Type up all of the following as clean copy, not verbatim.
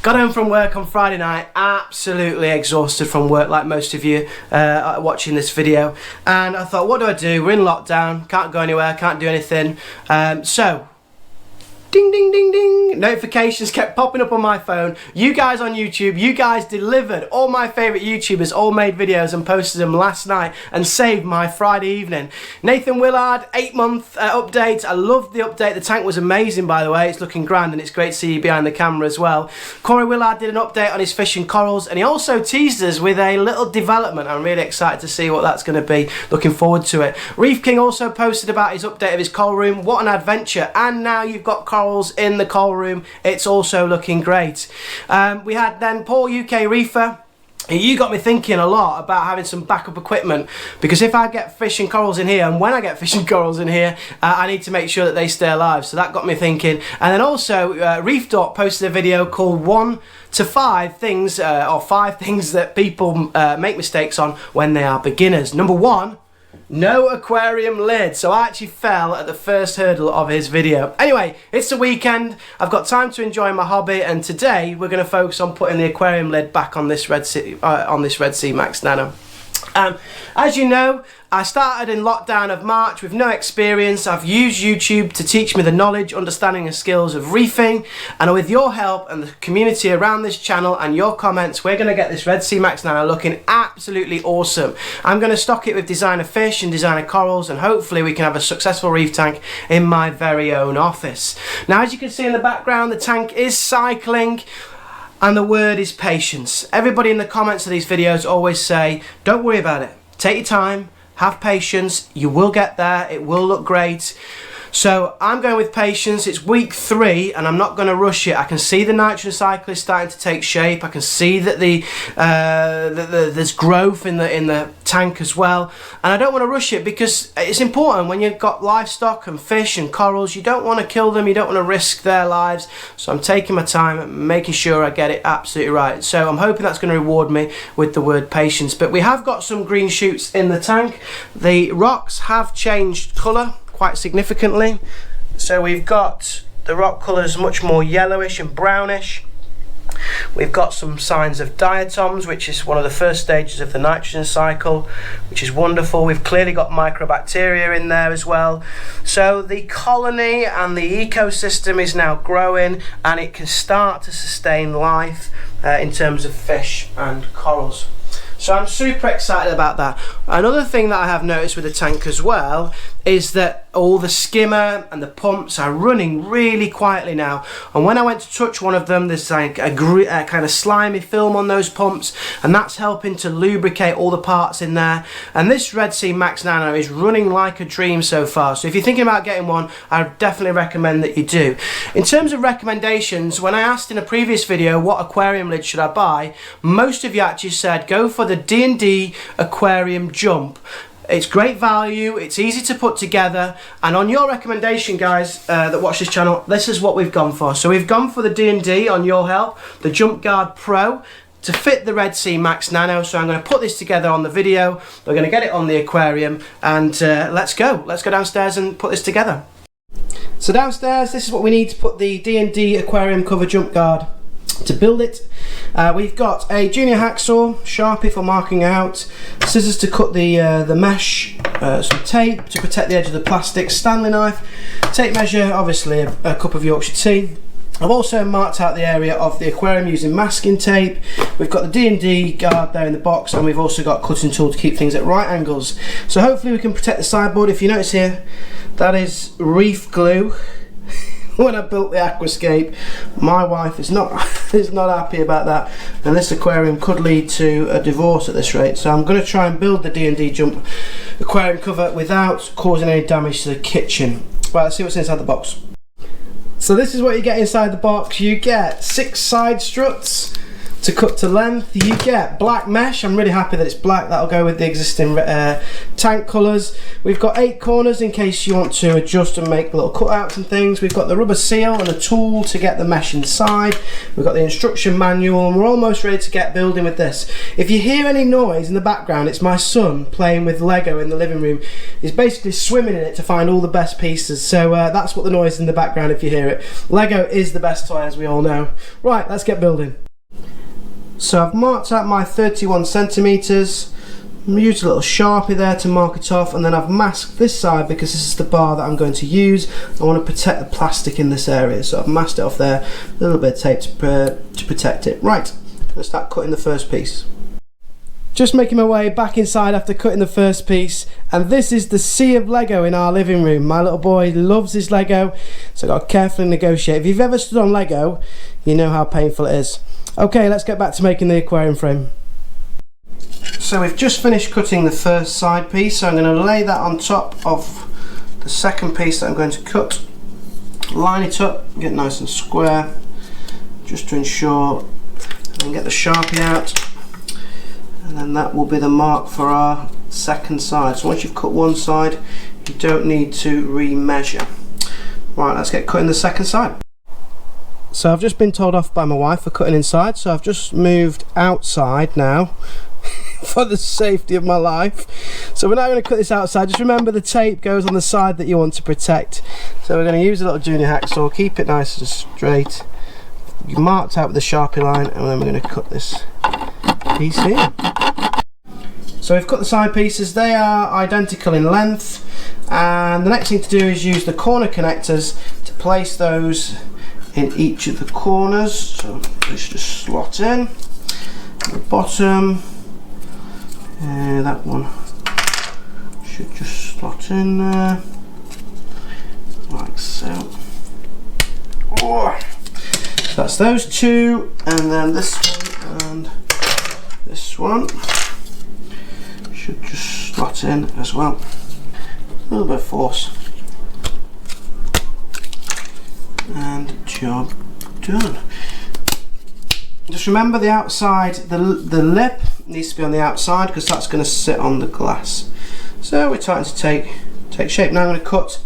Got home from work on Friday night, absolutely exhausted from work like most of you watching this video, and I thought, what do? We're in lockdown, can't go anywhere, can't do anything, so ding ding ding ding, notifications kept popping up on my phone. You guys on YouTube, you guys delivered. All my favourite YouTubers all made videos and posted them last night and saved my Friday evening. Nathan Willard, 8-month update. I loved the update. The tank was amazing, by the way. It's looking grand and it's great to see you behind the camera as well. Corey Willard did an update on his fish and corals, and he also teased us with a little development. I'm really excited to see what that's going to be. Looking forward to it. Reef King also posted about his update of his coral room. What an adventure. And now you've got corals in the coral room. It's also looking great. We had then Paul UK Reefer. You got me thinking a lot about having some backup equipment, because if I get fish and corals in here, and when I get fish and corals in here, I need to make sure that they stay alive. So that got me thinking. And then also Reef Dot posted a video called 1 to 5 things or 5 things that people make mistakes on when they are beginners. Number 1, no aquarium lid. So I actually fell at the first hurdle of his video. Anyway, it's the weekend. I've got time to enjoy my hobby, and today we're going to focus on putting the aquarium lid back on this Red Sea Max Nano. As you know, I started in lockdown of March with no experience. I've used YouTube to teach me the knowledge, understanding and skills of reefing, and with your help and the community around this channel and your comments, we're going to get this Red Sea Max Nano looking absolutely awesome. I'm going to stock it with designer fish and designer corals, and hopefully we can have a successful reef tank in my very own office. Now, as you can see in the background, the tank is cycling. And the word is patience. Everybody in the comments of these videos always say, don't worry about it. Take your time, have patience, you will get there, it will look great. So I'm going with patience. It's week 3 and I'm not going to rush it. I can see the nitrogen cycle is starting to take shape. I can see that there's growth in the tank as well, and I don't want to rush it, because it's important when you've got livestock and fish and corals. You don't want to kill them, you don't want to risk their lives. So I'm taking my time and making sure I get it absolutely right. So I'm hoping that's going to reward me with the word patience. But we have got some green shoots in the tank. The rocks have changed colour quite significantly. So we've got the rock colours much more yellowish and brownish. We've got some signs of diatoms, which is one of the first stages of the nitrogen cycle, which is wonderful. We've clearly got microbacteria in there as well. So the colony and the ecosystem is now growing, and it can start to sustain life in terms of fish and corals. So I'm super excited about that. Another thing that I have noticed with the tank as well is that all the skimmer and the pumps are running really quietly now. And when I went to touch one of them, there's like a kind of slimy film on those pumps, and that's helping to lubricate all the parts in there. And this Red Sea Max Nano is running like a dream so far. So if you're thinking about getting one, I definitely recommend that you do. In terms of recommendations, when I asked in a previous video what aquarium lid should I buy, most of you actually said go for the D&D Aquarium Jump. It's great value, it's easy to put together, and on your recommendation, guys that watch this channel, this is what we've gone for. So we've gone for the D&D, on your help, the Jump Guard Pro, to fit the Red Sea Max Nano. So I'm going to put this together on the video, we're going to get it on the aquarium, and let's go downstairs and put this together. So downstairs, this is what we need to put the D&D Aquarium Cover Jump Guard. To build it, we've got a junior hacksaw, Sharpie for marking out, scissors to cut the mesh, some tape to protect the edge of the plastic, Stanley knife, tape measure, obviously a cup of Yorkshire tea. I've also marked out the area of the aquarium using masking tape. We've got the D&D guard there in the box, and we've also got a cutting tool to keep things at right angles. So hopefully we can protect the sideboard. If you notice here, that is reef glue. When I built the aquascape, my wife is not happy about that, and this aquarium could lead to a divorce at this rate. So I'm going to try and build the D&D Jump aquarium cover without causing any damage to the kitchen. Right, let's see what's inside the box. So this is what you get inside the box. You get 6 side struts to cut to length. You get black mesh. I'm really happy that it's black. That'll go with the existing tank colours. We've got 8 corners in case you want to adjust and make little cutouts and things. We've got the rubber seal and a tool to get the mesh inside. We've got the instruction manual, and we're almost ready to get building with this. If you hear any noise in the background, it's my son playing with Lego in the living room. He's basically swimming in it to find all the best pieces, so that's what the noise in the background if you hear it. Lego is the best toy, as we all know. Right, let's get building. So I've marked out my 31 centimetres, used a little Sharpie there to mark it off, and then I've masked this side because this is the bar that I'm going to use. I want to protect the plastic in this area, so I've masked it off there, a little bit of tape to protect it. Right, let's start cutting the first piece. Just making my way back inside after cutting the first piece, and this is the sea of Lego in our living room. My little boy loves his Lego, so I've got to carefully negotiate. If you've ever stood on Lego, you know how painful it is. Okay, let's get back to making the aquarium frame. So we've just finished cutting the first side piece, so I'm going to lay that on top of the second piece that I'm going to cut. Line it up, get nice and square, just to ensure I can get the Sharpie out. And then that will be the mark for our second side. So once you've cut one side, you don't need to re-measure. Right, let's get cutting the second side. So I've just been told off by my wife for cutting inside, so I've just moved outside now for the safety of my life. So we're now going to cut this outside. Just remember the tape goes on the side that you want to protect. So we're going to use a little junior hacksaw, keep it nice and straight. You marked out with the Sharpie line, and then we're going to cut this piece here. So we've cut the side pieces. They are identical in length, and the next thing to do is use the corner connectors to place those in each of the corners. So this just slot in the bottom, and that one should just slot in there like so. Oh. So that's those two, and then this one and this one should just slot in as well. A little bit of force, and job done. Just remember the outside, the lip needs to be on the outside because that's going to sit on the glass. So we're starting to take shape. Now I'm going to cut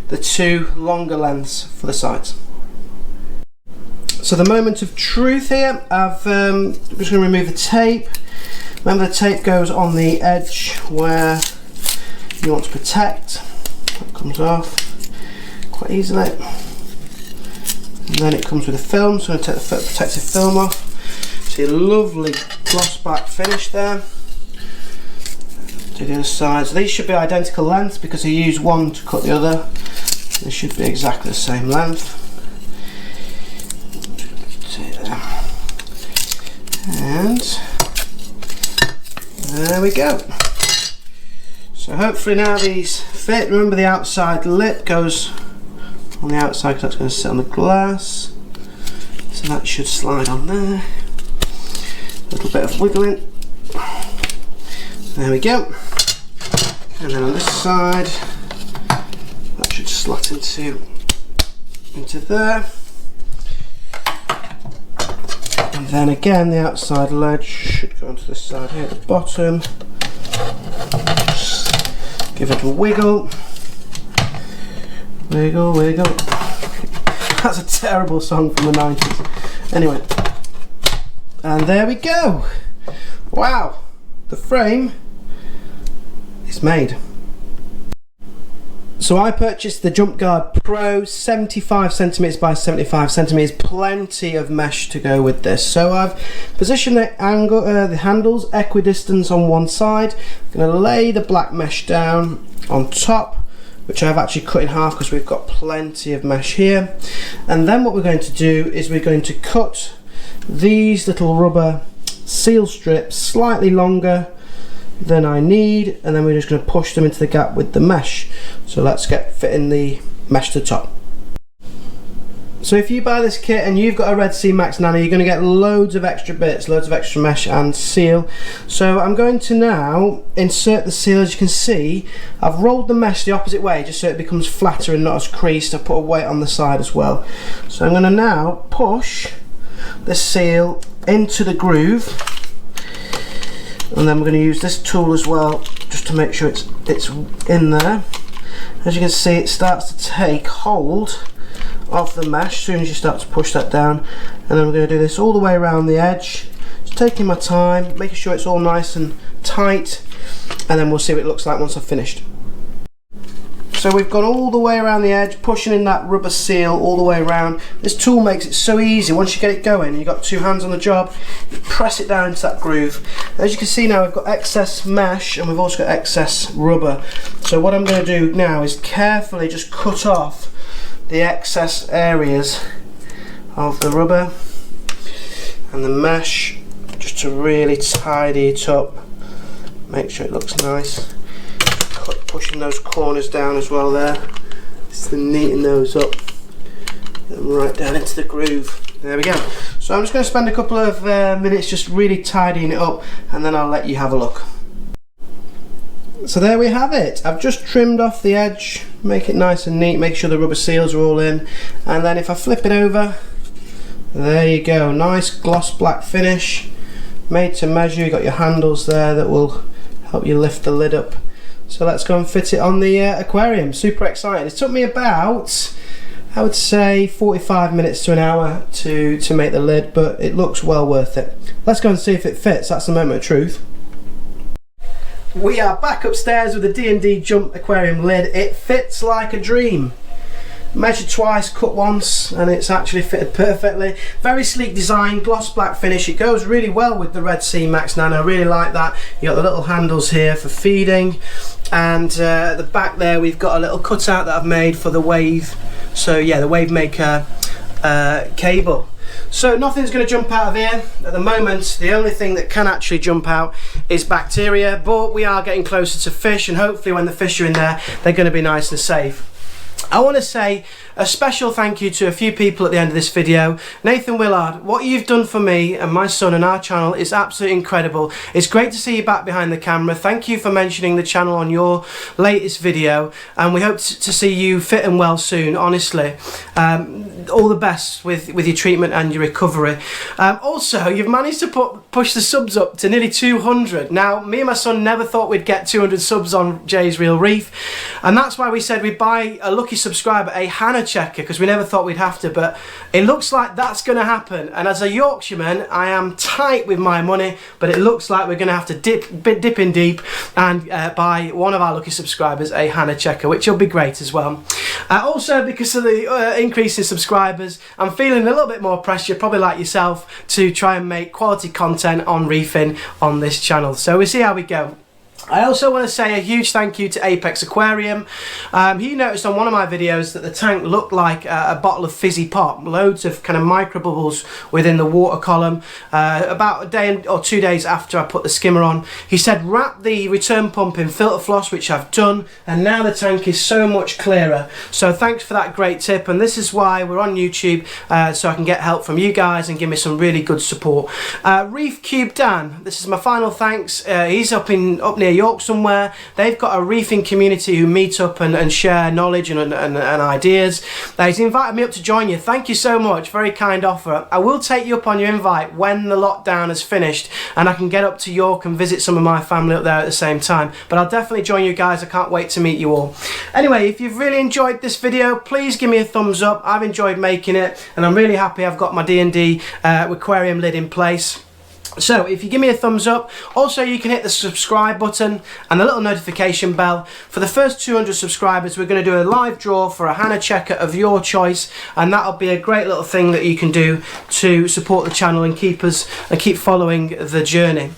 the two longer lengths for the sides. So the moment of truth here, I'm just going to remove the tape. Remember the tape goes on the edge where you want to protect. That comes off quite easily. And then it comes with a film, so I'm going to take the protective film off. See a lovely gloss back finish there. To the other side. So these should be identical lengths because I used one to cut the other. They should be exactly the same length. And there we go. So hopefully now these fit. Remember the outside lip goes on the outside because that's going to sit on the glass. So that should slide on there. A little bit of wiggling. There we go. And then on this side, that should slot into there. And then again, the outside ledge should go onto this side here at the bottom. Just give it a wiggle. Wiggle, wiggle. That's a terrible song from the 90s. Anyway. And there we go. Wow. The frame is made. So I purchased the Jump Guard Pro 75 centimeters by 75 centimeters, plenty of mesh to go with this. So I've positioned the angle, the handles equidistant on one side. I'm going to lay the black mesh down on top, which I've actually cut in half because we've got plenty of mesh here. And then what we're going to do is we're going to cut these little rubber seal strips slightly longer than I need, and then we're just going to push them into the gap with the mesh. So let's get fitting the mesh to the top. So if you buy this kit and you've got a Red Sea Max Nano, you're going to get loads of extra bits, loads of extra mesh and seal. So I'm going to now insert the seal. As you can see, I've rolled the mesh the opposite way just so it becomes flatter and not as creased. I've put a weight on the side as well. So I'm going to now push the seal into the groove, and then we're going to use this tool as well just to make sure it's in there. As you can see, it starts to take hold of the mesh as soon as you start to push that down, and then we're going to do this all the way around the edge, just taking my time, making sure it's all nice and tight, and then we'll see what it looks like once I've finished. So we've gone all the way around the edge, pushing in that rubber seal all the way around. This tool makes it so easy. Once you get it going, you've got 2 hands on the job, you press it down into that groove. As you can see now, we've got excess mesh and we've also got excess rubber. So what I'm going to do now is carefully just cut off the excess areas of the rubber and the mesh, just to really tidy it up, make sure it looks nice. Pushing those corners down as well there, just to neaten those up and right down into the groove. There we go. So I'm just going to spend a couple of minutes just really tidying it up, and then I'll let you have a look. So there we have it. I've just trimmed off the edge, make it nice and neat, make sure the rubber seals are all in, and then if I flip it over, there you go, nice gloss black finish, made to measure. You've got your handles there that will help you lift the lid up. So let's go and fit it on the aquarium. Super excited. It took me about, I would say, 45 minutes to an hour to make the lid, but it looks well worth it. Let's go and see if it fits. That's the moment of truth. We are back upstairs with the D&D Jump aquarium lid. It fits like a dream. Measured twice, cut once, and it's actually fitted perfectly. Very sleek design, gloss black finish. It goes really well with the Red Sea Max Nano. I really like that. You got the little handles here for feeding, and at the back there we've got a little cutout that I've made for the wave. So yeah, the wave maker cable. So nothing's going to jump out of here at the moment. The only thing that can actually jump out is bacteria, but we are getting closer to fish, and hopefully when the fish are in there, they're going to be nice and safe. I want to say a special thank you to a few people at the end of this video. Nathan Willard, what you've done for me and my son and our channel is absolutely incredible. It's great to see you back behind the camera. Thank you for mentioning the channel on your latest video, and we hope to see you fit and well soon, honestly. All the best with your treatment and your recovery. Also, you've managed to push the subs up to nearly 200. Now, me and my son never thought we'd get 200 subs on Jay's Real Reef, and that's why we said we'd buy a lucky subscriber a Hannah checker, because we never thought we'd have to, but it looks like that's going to happen. And as a Yorkshireman, I am tight with my money, but it looks like we're going to have to dip in deep and buy one of our lucky subscribers a Hannah checker, which will be great as well. Also, because of the increase in subscribers, I'm feeling a little bit more pressure, probably like yourself, to try and make quality content on reefing on this channel. So we'll see how we go. I also want to say a huge thank you to Apex Aquarium. He noticed on one of my videos that the tank looked like a bottle of fizzy pop, loads of kind of micro bubbles within the water column. About a day or 2 days after I put the skimmer on, he said wrap the return pump in filter floss, which I've done, and now the tank is so much clearer. So thanks for that great tip, and this is why we're on YouTube, so I can get help from you guys and give me some really good support. Reef Cube Dan, this is my final thanks. He's up near York somewhere. They've got a reefing community who meet up and share knowledge and ideas. He's invited me up to join you. Thank you so much, very kind offer. I will take you up on your invite when the lockdown has finished and I can get up to York and visit some of my family up there at the same time, but I'll definitely join you guys. I can't wait to meet you all. Anyway, if you've really enjoyed this video, please give me a thumbs up. I've enjoyed making it and I'm really happy I've got my D&D aquarium lid in place. So if you give me a thumbs up, also you can hit the subscribe button and the little notification bell. For the first 200 subscribers, we're going to do a live draw for a Hannah checker of your choice, and that'll be a great little thing that you can do to support the channel and keep following the journey.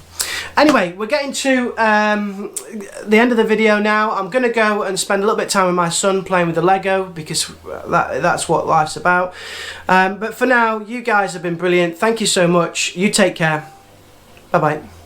Anyway, we're getting to the end of the video now. I'm going to go and spend a little bit of time with my son playing with the Lego, because that's what life's about. But for now, you guys have been brilliant. Thank you so much. You take care. Bye-bye.